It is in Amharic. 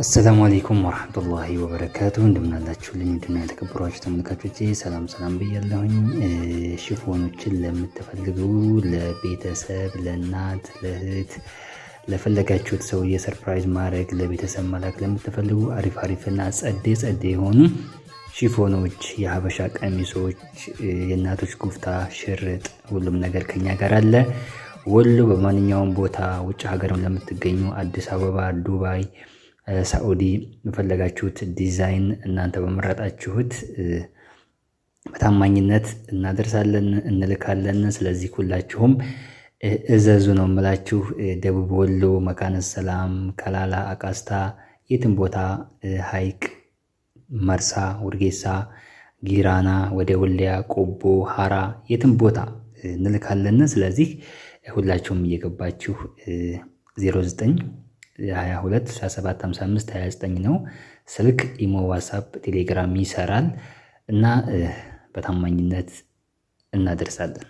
አሰላሙ አለይኩም ወራህመቱላሂ ወበረካቱ። እንደምን አላችሁልኝ? እንደምን የተከበራችሁ ተመልካቾቼ ሰላም ብያለሁኝ። ሽፎኖችን ለምትፈልጉ ለቤተሰብ፣ ለእናት፣ ለእህት፣ ለፈለጋችሁት ሰው የሰርፕራይዝ ማድረግ ለቤተሰብ መላክ ለምትፈልጉ አሪፍና ጸዴ የሆኑ ሽፎኖች፣ የሀበሻ ቀሚሶች፣ የእናቶች ጉፍታ፣ ሽርጥ ሁሉም ነገር ከኛ ጋር አለ። ወሎ በማንኛውም ቦታ ውጭ ሀገርም ለምትገኙ አዲስ አበባ፣ ዱባይ፣ ሳዑዲ የፈለጋችሁት ዲዛይን እናንተ በመረጣችሁት በታማኝነት እናደርሳለን እንልካለን። ስለዚህ ሁላችሁም እዘዙ ነው የምላችሁ። ደቡብ ወሎ መካነ ሰላም፣ ከላላ፣ አቃስታ፣ የትም ቦታ ሀይቅ፣ መርሳ፣ ውርጌሳ፣ ጊራና፣ ወደ ወልዲያ፣ ቆቦ፣ ሀራ የትም ቦታ እንልካለን። ስለዚህ ሁላችሁም እየገባችሁ 0922175529 ነው ስልክ፣ ኢሞ፣ ዋትስአፕ፣ ቴሌግራም ይሰራል እና በታማኝነት እናደርሳለን።